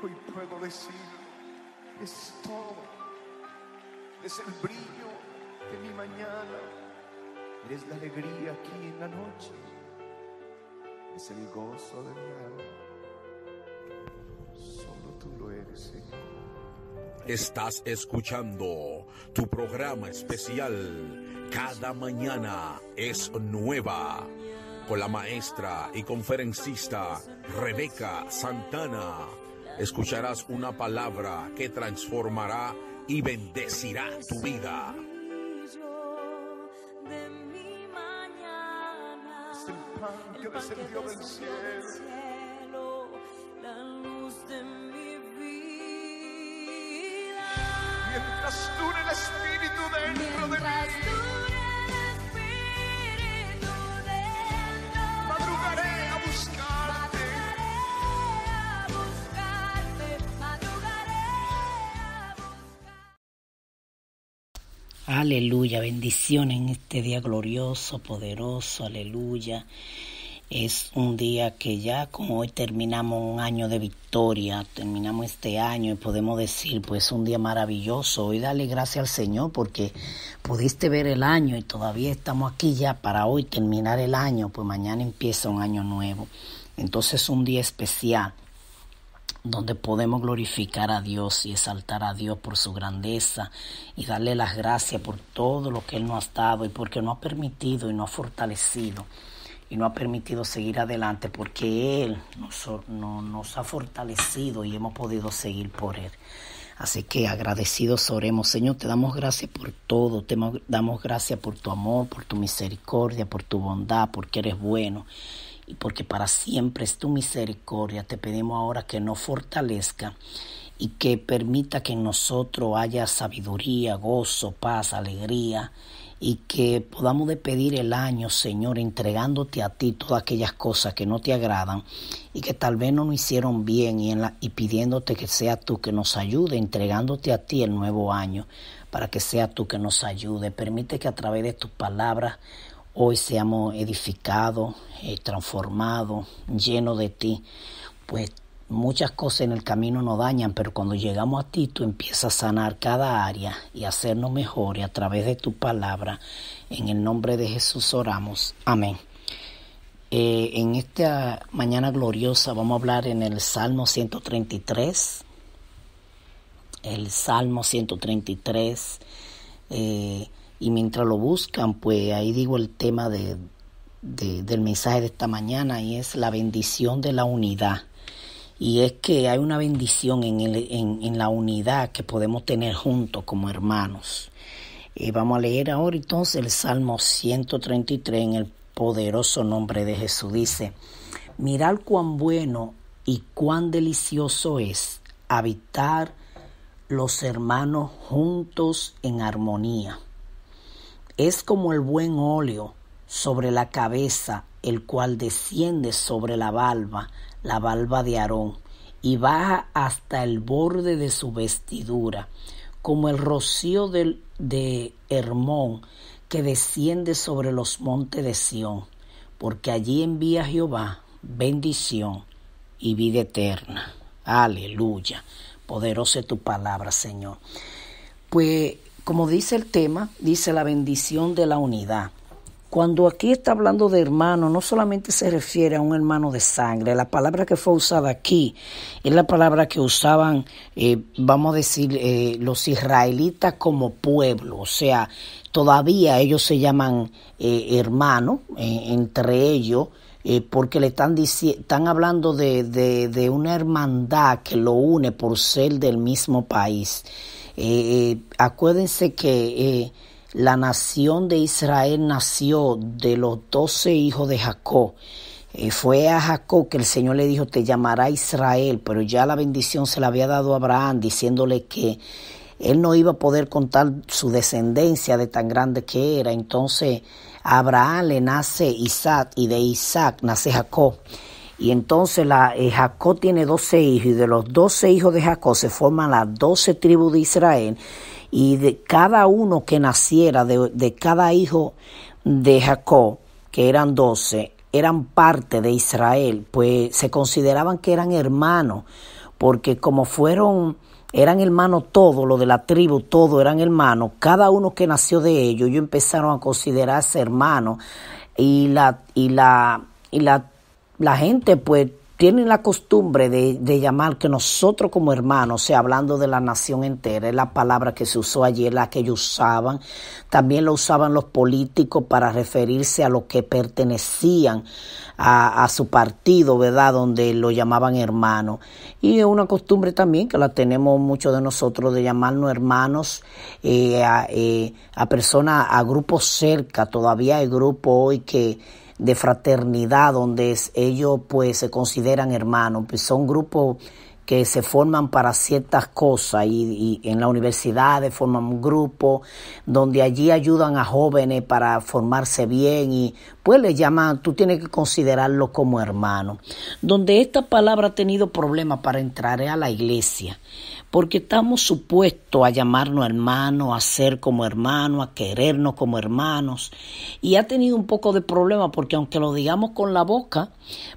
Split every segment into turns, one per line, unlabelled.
Hoy puedo decir, es todo, es el brillo de mi mañana, eres la alegría aquí en la noche, es el gozo de mi alma. Solo tú lo eres, Señor.
Estás escuchando tu programa especial Cada Mañana es Nueva, con la maestra y conferencista Rebeca Santana. Escucharás una palabra que transformará y bendecirá tu vida.
Es el pan que descendió del cielo,
la luz de mi vida.
mientras dure el Espíritu dentro de mí. Madrugaré a buscarte.
Aleluya, bendiciones en este día glorioso, poderoso, aleluya. Es un día que ya como hoy terminamos un año de victoria, terminamos este año y podemos decir pues un día maravilloso. Hoy dale gracias al Señor porque pudiste ver el año y todavía estamos aquí ya para hoy terminar el año, pues mañana empieza un año nuevo. Entonces es un día especial donde podemos glorificar a Dios y exaltar a Dios por su grandeza y darle las gracias por todo lo que Él nos ha dado y porque nos ha permitido y nos ha fortalecido y nos ha permitido seguir adelante porque Él nos ha fortalecido y hemos podido seguir por Él. Así que agradecidos oremos. Señor, te damos gracias por todo, te damos gracias por tu amor, por tu misericordia, por tu bondad, porque eres bueno. Y porque para siempre es tu misericordia, te pedimos ahora que nos fortalezca y que permita que en nosotros haya sabiduría, gozo, paz, alegría y que podamos despedir el año, Señor, entregándote a ti todas aquellas cosas que no te agradan y que tal vez no nos hicieron bien y pidiéndote que sea tú que nos ayude, entregándote a ti el nuevo año para que sea tú que nos ayude. Permite que a través de tus palabras hoy seamos edificados, transformados, llenos de ti. Pues muchas cosas en el camino nos dañan, pero cuando llegamos a ti, tú empiezas a sanar cada área y a hacernos mejores a través de tu palabra. En el nombre de Jesús oramos. Amén. En esta mañana gloriosa vamos a hablar en el Salmo 133. El Salmo 133. Y mientras lo buscan, pues ahí digo el tema del mensaje de esta mañana y es la bendición de la unidad. Y es que hay una bendición en la unidad que podemos tener juntos como hermanos. Vamos a leer ahora entonces el Salmo 133 en el poderoso nombre de Jesús. Dice, mirad cuán bueno y cuán delicioso es habitar los hermanos juntos en armonía. Es como el buen óleo sobre la cabeza, el cual desciende sobre la barba de Aarón, y baja hasta el borde de su vestidura, como el rocío de Hermón, que desciende sobre los montes de Sión, porque allí envía Jehová bendición y vida eterna. Aleluya. Poderosa es tu palabra, Señor. Pues, como dice el tema, dice la bendición de la unidad. Cuando aquí está hablando de hermano, no solamente se refiere a un hermano de sangre. La palabra que fue usada aquí es la palabra que usaban, vamos a decir, los israelitas como pueblo. O sea, todavía ellos se llaman hermanos entre ellos, porque le están hablando de una hermandad que lo une por ser del mismo país. Acuérdense que la nación de Israel nació de los 12 hijos de Jacob. Fue a Jacob que el Señor le dijo, te llamará Israel, pero ya la bendición se la había dado a Abraham, diciéndole que él no iba a poder contar su descendencia de tan grande que era. Entonces a Abraham le nace Isaac y de Isaac nace Jacob. Y entonces Jacob tiene 12 hijos y de los 12 hijos de Jacob se forman las 12 tribus de Israel y de cada uno que naciera de cada hijo de Jacob, que eran 12, eran parte de Israel, pues se consideraban que eran hermanos porque como eran hermanos todos, los de la tribu, todos eran hermanos, cada uno que nació de ellos empezaron a considerarse hermanos, y la gente pues tienen la costumbre de llamar que nosotros como hermanos, o sea, hablando de la nación entera, es la palabra que se usó ayer, la que ellos usaban. También lo usaban los políticos para referirse a los que pertenecían a su partido, ¿verdad?, donde lo llamaban hermano. Y es una costumbre también que la tenemos muchos de nosotros de llamarnos hermanos a personas, a grupos cerca. Todavía hay grupos hoy de fraternidad donde ellos pues se consideran hermanos, pues son grupos que se forman para ciertas cosas, y en las universidades forman un grupo donde allí ayudan a jóvenes para formarse bien, y pues le llaman, tú tienes que considerarlo como hermano. Donde esta palabra ha tenido problemas para entrar a la iglesia, porque estamos supuestos a llamarnos hermanos, a ser como hermanos, a querernos como hermanos, y ha tenido un poco de problema porque aunque lo digamos con la boca,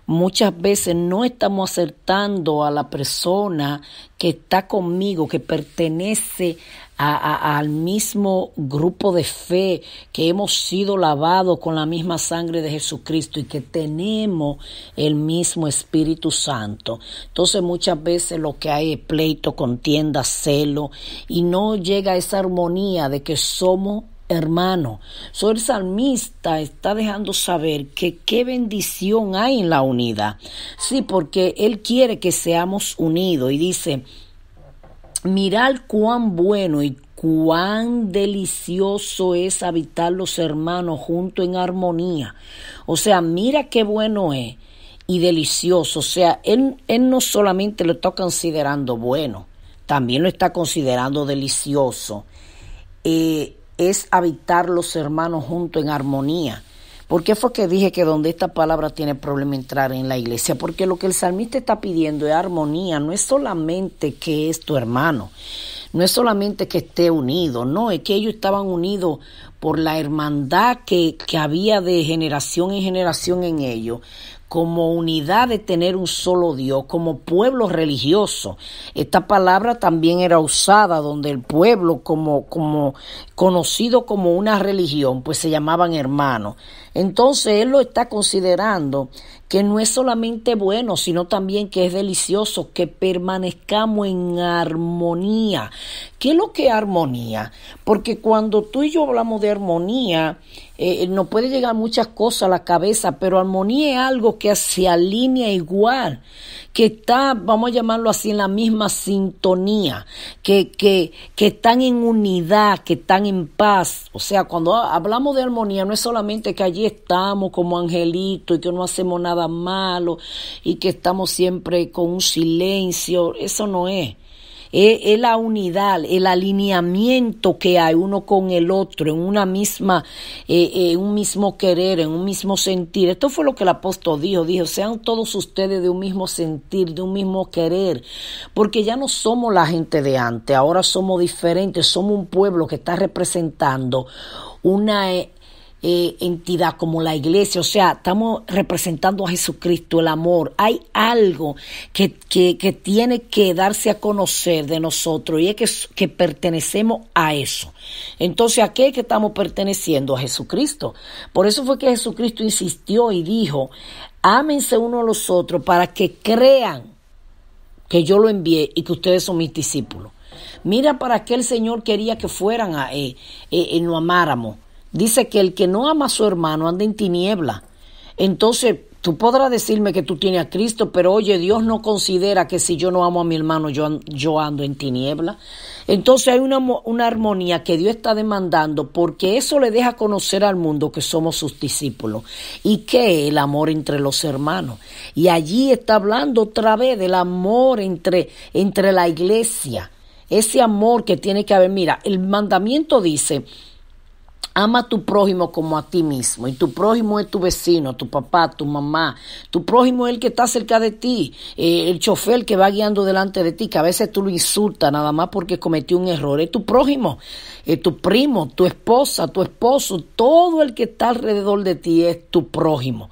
muchas veces no estamos acertando a la persona que está conmigo, que pertenece al mismo grupo de fe, que hemos sido lavados con la misma sangre de Jesucristo y que tenemos el mismo Espíritu Santo. Entonces muchas veces lo que hay es pleito, contienda, celo, y no llega esa armonía de que somos hermanos. El salmista está dejando saber que qué bendición hay en la unidad. Sí, porque él quiere que seamos unidos, y dice: mirad cuán bueno y cuán delicioso es habitar los hermanos juntos en armonía. O sea, mira qué bueno es y delicioso. O sea, él no solamente lo está considerando bueno, también lo está considerando delicioso. Es habitar los hermanos juntos en armonía. ¿Por qué fue que dije que donde esta palabra tiene problema entrar en la iglesia? Porque lo que el salmista está pidiendo es armonía. No es solamente que es tu hermano, no es solamente que esté unido, no, es que ellos estaban unidos por la hermandad que había de generación en generación en ellos, como unidad de tener un solo Dios, como pueblo religioso. Esta palabra también era usada donde el pueblo, como conocido como una religión, pues se llamaban hermanos. Entonces él lo está considerando que no es solamente bueno, sino también que es delicioso, que permanezcamos en armonía. ¿Qué es lo que es armonía? Porque cuando tú y yo hablamos de armonía, nos puede llegar muchas cosas a la cabeza, pero armonía es algo que se alinea igual, que está, vamos a llamarlo así, en la misma sintonía, que están en unidad, que están en paz. O sea, cuando hablamos de armonía, no es solamente que allí estamos como angelitos y que no hacemos nada malo y que estamos siempre con un silencio. Eso no es. Es la unidad, el alineamiento que hay uno con el otro, en una misma, un mismo querer, en un mismo sentir. Esto fue lo que el apóstol dijo, sean todos ustedes de un mismo sentir, de un mismo querer, porque ya no somos la gente de antes, ahora somos diferentes, somos un pueblo que está representando una entidad como la iglesia. O sea, estamos representando a Jesucristo, el amor. Hay algo que tiene que darse a conocer de nosotros, y es que pertenecemos a eso. Entonces, ¿a qué es que estamos perteneciendo? A Jesucristo. Por eso fue que Jesucristo insistió y dijo: ámense unos a los otros para que crean que yo lo envié y que ustedes son mis discípulos. Mira para qué el Señor quería que fueran lo amáramos. Dice que el que no ama a su hermano anda en tiniebla. Entonces, tú podrás decirme que tú tienes a Cristo, pero oye, Dios no considera que si yo no amo a mi hermano, yo ando en tiniebla. Entonces hay una armonía que Dios está demandando, porque eso le deja conocer al mundo que somos sus discípulos. ¿Y qué es el amor entre los hermanos? Y allí está hablando otra vez del amor entre la iglesia. Ese amor que tiene que haber. Mira, el mandamiento dice: ama a tu prójimo como a ti mismo. Y tu prójimo es tu vecino, tu papá, tu mamá. Tu prójimo es el que está cerca de ti, el chofer que va guiando delante de ti, que a veces tú lo insultas nada más porque cometió un error. Es tu prójimo, tu primo, tu esposa, tu esposo. Todo el que está alrededor de ti es tu prójimo.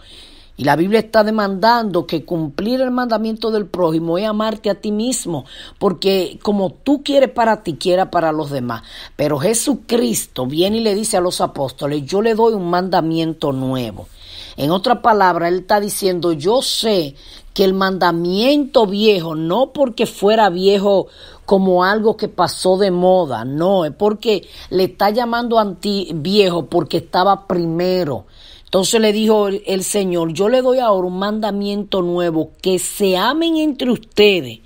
Y la Biblia está demandando que cumplir el mandamiento del prójimo es amarte a ti mismo, porque como tú quieres para ti, quiera para los demás. Pero Jesucristo viene y le dice a los apóstoles, yo le doy un mandamiento nuevo. En otra palabra, Él está diciendo, yo sé que el mandamiento viejo, no porque fuera viejo como algo que pasó de moda, no, es porque le está llamando viejo porque estaba primero. Entonces le dijo el Señor, yo le doy ahora un mandamiento nuevo, que se amen entre ustedes,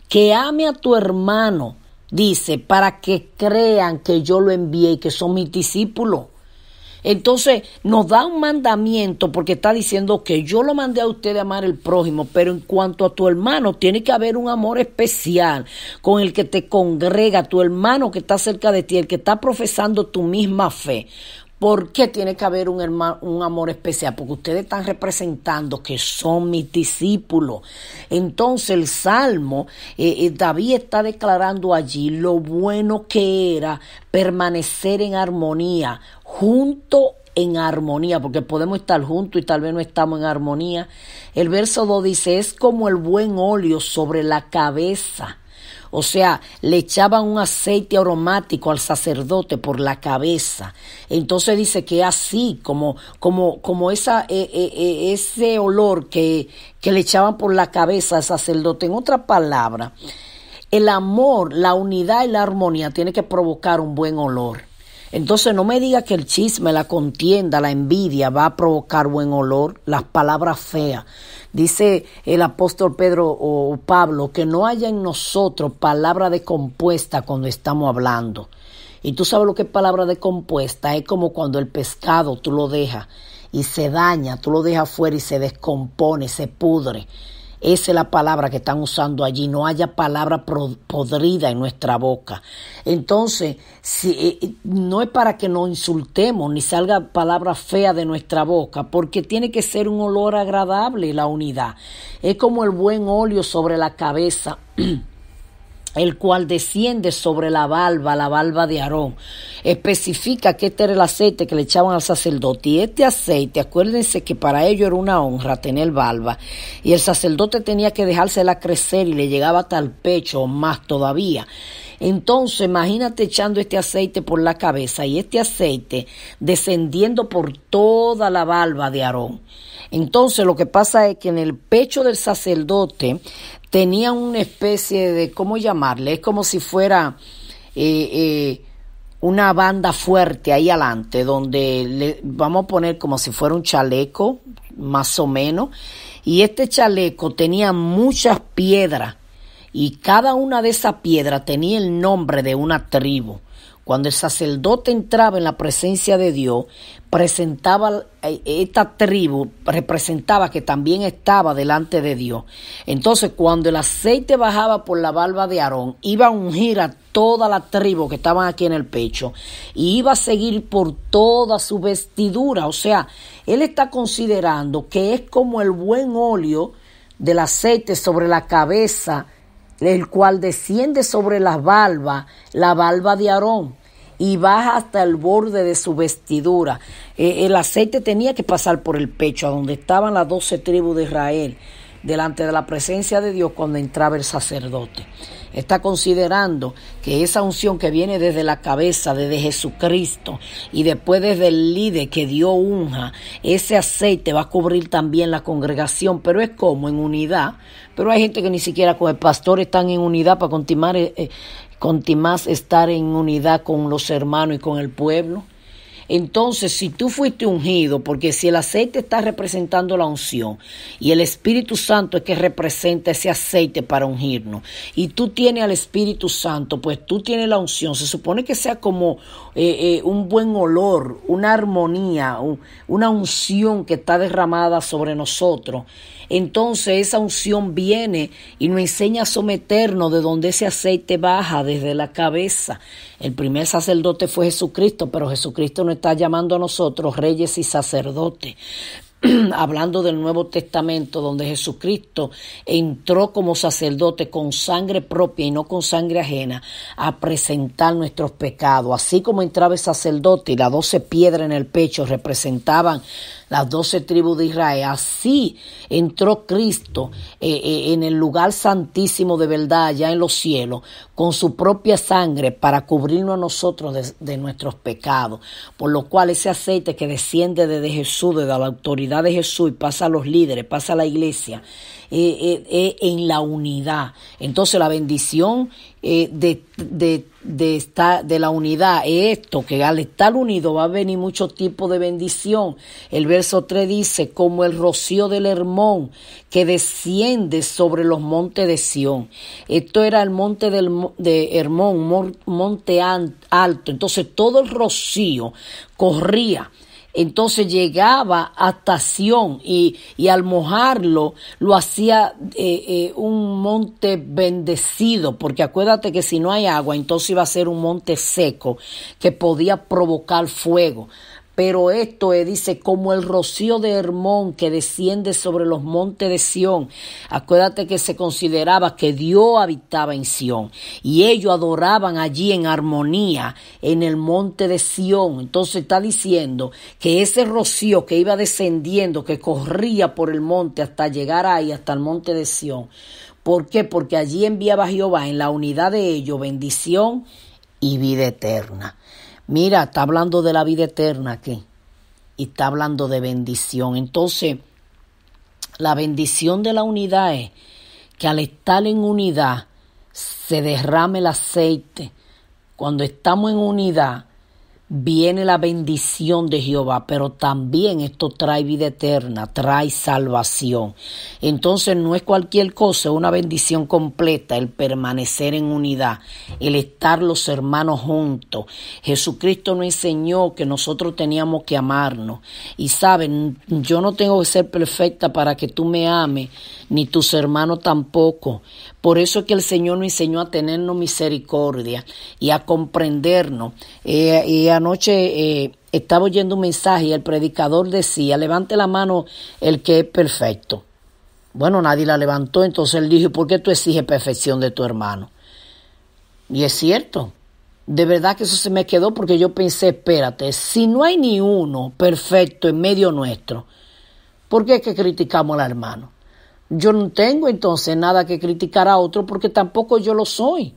que ame a tu hermano, dice, para que crean que yo lo envié y que son mis discípulos. Entonces nos da un mandamiento porque está diciendo que yo lo mandé a ustedes a amar al prójimo, pero en cuanto a tu hermano tiene que haber un amor especial con el que te congrega, tu hermano que está cerca de ti, el que está profesando tu misma fe. ¿Por qué tiene que haber un amor especial? Porque ustedes están representando que son mis discípulos. Entonces el Salmo, David está declarando allí lo bueno que era permanecer en armonía, junto en armonía, porque podemos estar juntos y tal vez no estamos en armonía. El verso 2 dice, es como el buen óleo sobre la cabeza. O sea, le echaban un aceite aromático al sacerdote por la cabeza. Entonces dice que así, como ese olor que le echaban por la cabeza al sacerdote. En otra palabra, el amor, la unidad y la armonía tiene que provocar un buen olor. Entonces no me diga que el chisme, la contienda, la envidia va a provocar buen olor, las palabras feas. Dice el apóstol Pedro o Pablo que no haya en nosotros palabra decompuesta cuando estamos hablando. Y tú sabes lo que es palabra decompuesta, es como cuando el pescado tú lo dejas y se daña, tú lo dejas fuera y se descompone, se pudre. Esa es la palabra que están usando allí. No haya palabra podrida en nuestra boca. Entonces, no es para que nos insultemos ni salga palabra fea de nuestra boca, porque tiene que ser un olor agradable la unidad. Es como el buen óleo sobre la cabeza, el cual desciende sobre la barba de Aarón. Especifica que este era el aceite que le echaban al sacerdote. Y este aceite, acuérdense que para ello era una honra tener barba. Y el sacerdote tenía que dejársela crecer y le llegaba hasta el pecho o más todavía. Entonces, imagínate echando este aceite por la cabeza y este aceite descendiendo por toda la barba de Aarón. Entonces, lo que pasa es que en el pecho del sacerdote tenía una especie de, ¿cómo llamarle? Es como si fuera una banda fuerte ahí adelante, donde le vamos a poner como si fuera un chaleco, más o menos. Y este chaleco tenía muchas piedras, y cada una de esas piedras tenía el nombre de una tribu. Cuando el sacerdote entraba en la presencia de Dios, presentaba esta tribu, representaba que también estaba delante de Dios. Entonces, cuando el aceite bajaba por la barba de Aarón, iba a ungir a toda la tribu que estaban aquí en el pecho y iba a seguir por toda su vestidura. O sea, él está considerando que es como el buen óleo del aceite sobre la cabeza, el cual desciende sobre la barba de Aarón, y baja hasta el borde de su vestidura. El aceite tenía que pasar por el pecho, a donde estaban las 12 tribus de Israel, delante de la presencia de Dios cuando entraba el sacerdote. Está considerando que esa unción que viene desde la cabeza, desde Jesucristo, y después desde el líder que Dios unja, ese aceite va a cubrir también la congregación, pero es como en unidad. Pero hay gente que ni siquiera con el pastor están en unidad para continuar estar en unidad con los hermanos y con el pueblo. Entonces, si tú fuiste ungido, porque si el aceite está representando la unción y el Espíritu Santo es que representa ese aceite para ungirnos, y tú tienes al Espíritu Santo, pues tú tienes la unción. Se supone que sea como un buen olor, una armonía, una unción que está derramada sobre nosotros. Entonces esa unción viene y nos enseña a someternos de donde ese aceite baja, desde la cabeza. El primer sacerdote fue Jesucristo, pero Jesucristo nos está llamando a nosotros reyes y sacerdotes. Hablando del Nuevo Testamento, donde Jesucristo entró como sacerdote con sangre propia y no con sangre ajena a presentar nuestros pecados. Así como entraba el sacerdote y las 12 piedras en el pecho representaban las 12 tribus de Israel. Así entró Cristo en el lugar santísimo de verdad, allá en los cielos, con su propia sangre para cubrirnos a nosotros de nuestros pecados. Por lo cual ese aceite que desciende desde Jesús, desde la autoridad de Jesús, y pasa a los líderes, pasa a la iglesia, en la unidad. Entonces la bendición de la unidad es esto, que al estar unido va a venir muchos tipos de bendición. El verso 3 dice, como el rocío del Hermón que desciende sobre los montes de Sión. Esto era el monte de Hermón, monte alto. Entonces todo el rocío corría. Entonces llegaba hasta Sión y al mojarlo lo hacía un monte bendecido, porque acuérdate que si no hay agua entonces iba a ser un monte seco que podía provocar fuego. Pero esto dice, como el rocío de Hermón que desciende sobre los montes de Sión. Acuérdate que se consideraba que Dios habitaba en Sión y ellos adoraban allí en armonía en el monte de Sión. Entonces está diciendo que ese rocío que iba descendiendo, que corría por el monte hasta llegar ahí, hasta el monte de Sión. ¿Por qué? Porque allí enviaba Jehová en la unidad de ellos bendición y vida eterna. Mira, está hablando de la vida eterna aquí y está hablando de bendición. Entonces, la bendición de la unidad es que al estar en unidad se derrame el aceite. Cuando estamos en unidad viene la bendición de Jehová, pero también esto trae vida eterna, trae salvación. Entonces no es cualquier cosa, es una bendición completa el permanecer en unidad, el estar los hermanos juntos. Jesucristo nos enseñó que nosotros teníamos que amarnos. Y saben, yo no tengo que ser perfecta para que tú me ames, ni tus hermanos tampoco. Por eso es que el Señor nos enseñó a tenernos misericordia y a comprendernos. Y anoche estaba oyendo un mensaje y el predicador decía, levante la mano el que es perfecto. Bueno, nadie la levantó, entonces él dijo, ¿por qué tú exiges perfección de tu hermano? Y es cierto, de verdad que eso se me quedó porque yo pensé, espérate, si no hay ni uno perfecto en medio nuestro, ¿por qué es que criticamos al hermano? Yo no tengo entonces nada que criticar a otro porque tampoco yo lo soy.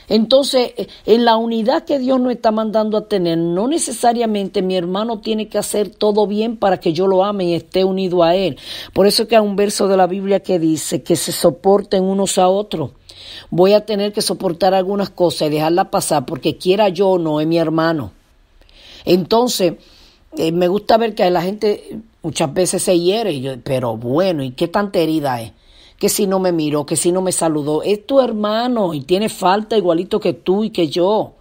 Entonces, en la unidad que Dios nos está mandando a tener, no necesariamente mi hermano tiene que hacer todo bien para que yo lo ame y esté unido a él. Por eso es que hay un verso de la Biblia que dice que se soporten unos a otros. Voy a tener que soportar algunas cosas y dejarlas pasar porque quiera yo o no, es mi hermano. Entonces, me gusta ver que la gente muchas veces se hiere, pero bueno, ¿y qué tanta herida es? Que si no me miró, que si no me saludó, es tu hermano y tiene falta igualito que tú y que yo.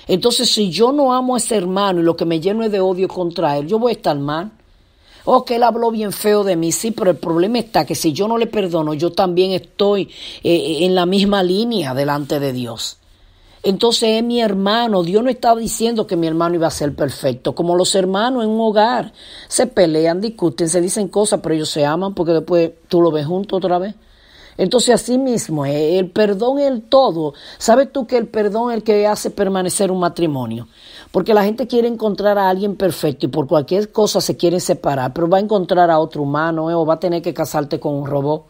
Entonces, si yo no amo a ese hermano y lo que me lleno es de odio contra él, yo voy a estar mal. Que él habló bien feo de mí, sí, pero el problema está que si yo no le perdono, yo también estoy en la misma línea delante de Dios. Entonces es mi hermano. Dios no estaba diciendo que mi hermano iba a ser perfecto. Como los hermanos en un hogar se pelean, discuten, se dicen cosas, pero ellos se aman porque después tú lo ves juntos otra vez. Entonces así mismo, el perdón es el todo. ¿Sabes tú que el perdón es el que hace permanecer un matrimonio? Porque la gente quiere encontrar a alguien perfecto y por cualquier cosa se quieren separar, pero va a encontrar a otro humano o va a tener que casarte con un robot.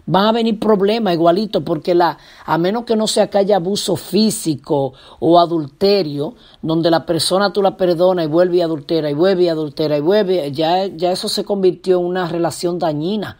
Van a venir problemas igualitos porque a menos que no sea que haya abuso físico o adulterio, donde la persona tú la perdonas y vuelve y adultera y vuelve y adultera y vuelve, ya eso se convirtió en una relación dañina.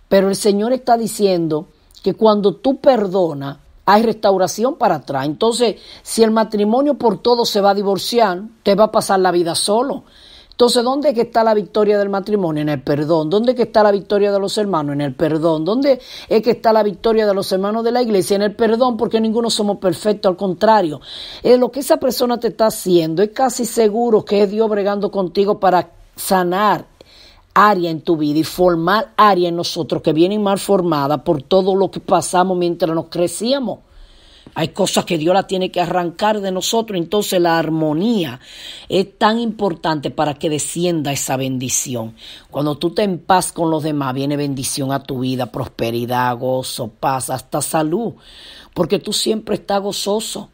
Pero el Señor está diciendo que cuando tú perdonas, hay restauración para atrás. Entonces, si el matrimonio por todo se va a divorciar, te va a pasar la vida solo. Entonces, ¿dónde es que está la victoria del matrimonio? En el perdón. ¿Dónde es que está la victoria de los hermanos? En el perdón. ¿Dónde es que está la victoria de los hermanos de la iglesia? En el perdón, porque ninguno somos perfectos, al contrario. Lo que esa persona te está haciendo es casi seguro que es Dios bregando contigo para sanar área en tu vida y formar área en nosotros que vienen mal formadas por todo lo que pasamos mientras nos crecíamos. Hay cosas que Dios la tiene que arrancar de nosotros. Entonces la armonía es tan importante para que descienda esa bendición. Cuando tú te en paz con los demás, viene bendición a tu vida, prosperidad, gozo, paz, hasta salud. Porque tú siempre estás gozoso.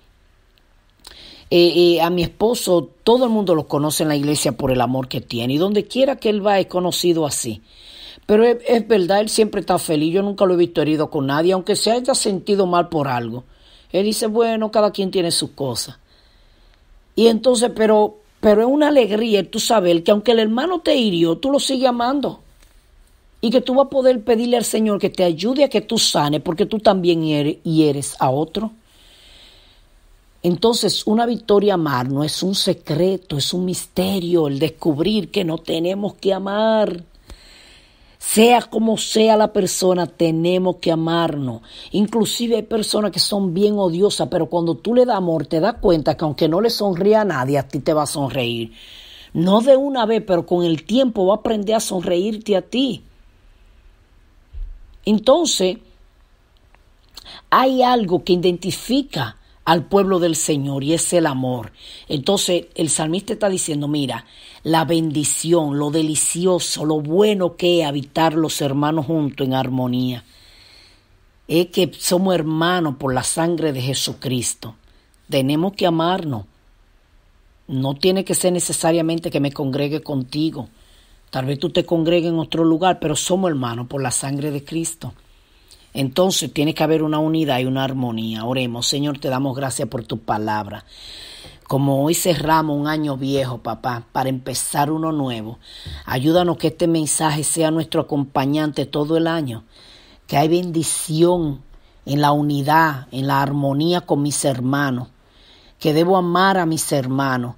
A mi esposo, todo el mundo lo conoce en la iglesia por el amor que tiene. Y donde quiera que él va es conocido así. Pero es verdad, él siempre está feliz. Yo nunca lo he visto herido con nadie, aunque se haya sentido mal por algo. Él dice, bueno, cada quien tiene sus cosas. Y entonces, pero es una alegría tú saber que aunque el hermano te hirió, tú lo sigues amando. Y que tú vas a poder pedirle al Señor que te ayude a que tú sanes, porque tú también hieres a otro. Entonces, una victoria amar no es un secreto, es un misterio, el descubrir que no tenemos que amar. Sea como sea la persona, tenemos que amarnos. Inclusive hay personas que son bien odiosas, pero cuando tú le das amor, te das cuenta que aunque no le sonríe a nadie, a ti te va a sonreír. No de una vez, pero con el tiempo va a aprender a sonreírte a ti. Entonces, hay algo que identifica al pueblo del Señor y es el amor. Entonces el salmista está diciendo, mira, la bendición, lo delicioso, lo bueno que es habitar los hermanos juntos en armonía. Es que somos hermanos por la sangre de Jesucristo. Tenemos que amarnos. No tiene que ser necesariamente que me congregue contigo. Tal vez tú te congregues en otro lugar, pero somos hermanos por la sangre de Cristo. Entonces tiene que haber una unidad y una armonía. Oremos, Señor, te damos gracias por tu palabra. Como hoy cerramos un año viejo, papá, para empezar uno nuevo, ayúdanos que este mensaje sea nuestro acompañante todo el año. Que hay bendición en la unidad, en la armonía con mis hermanos. Que debo amar a mis hermanos.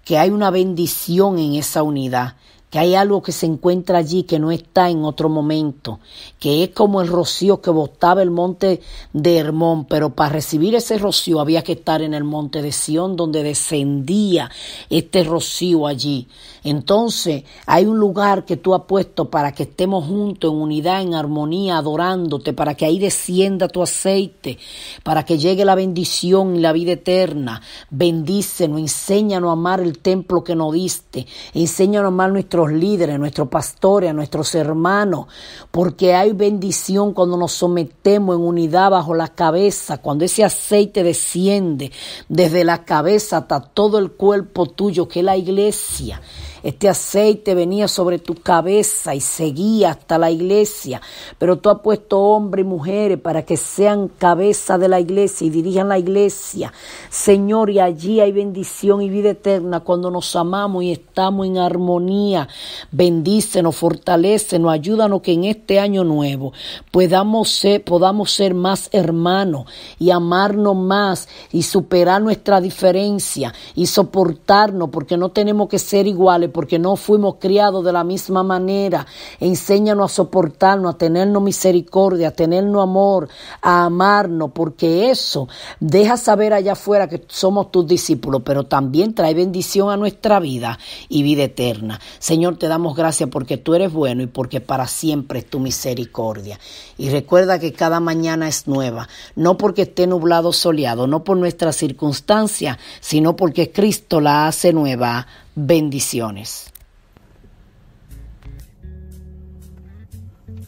Que hay una bendición en esa unidad. Que hay algo que se encuentra allí que no está en otro momento, que es como el rocío que botaba el monte de Hermón, pero para recibir ese rocío había que estar en el monte de Sión, donde descendía este rocío allí. Entonces hay un lugar que tú has puesto para que estemos juntos en unidad, en armonía, adorándote, para que ahí descienda tu aceite, para que llegue la bendición y la vida eterna. Bendícenos, enséñanos a amar el templo que nos diste, enséñanos a amar nuestros líderes, nuestros pastores, a nuestros hermanos, porque hay bendición cuando nos sometemos en unidad bajo la cabeza, cuando ese aceite desciende desde la cabeza hasta todo el cuerpo tuyo, que es la iglesia. Este aceite venía sobre tu cabeza y seguía hasta la iglesia, pero tú has puesto hombres y mujeres para que sean cabeza de la iglesia y dirijan la iglesia. Señor, y allí hay bendición y vida eterna cuando nos amamos y estamos en armonía. Bendícenos, fortalécenos, ayúdanos que en este año nuevo podamos ser más hermanos y amarnos más y superar nuestra diferencia y soportarnos, porque no tenemos que ser iguales, porque no fuimos criados de la misma manera. Enséñanos a soportarnos, a tenernos misericordia, a tenernos amor, a amarnos, porque eso deja saber allá afuera que somos tus discípulos, pero también trae bendición a nuestra vida y vida eterna. Señor, te damos gracias porque tú eres bueno y porque para siempre es tu misericordia. Y recuerda que cada mañana es nueva, no porque esté nublado o soleado, no por nuestras circunstancias, sino porque Cristo la hace nueva. Bendiciones.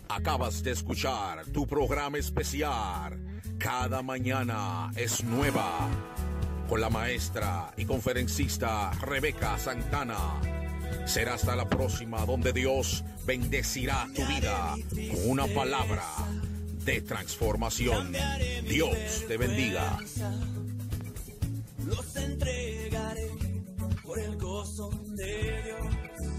Acabas de escuchar tu programa especial. Cada mañana es nueva. Con la maestra y conferencista Rebeca Santana. Será hasta la próxima, donde Dios bendecirá tu vida con una palabra de transformación. Dios te bendiga.
Los entregaré por el gozo de Dios.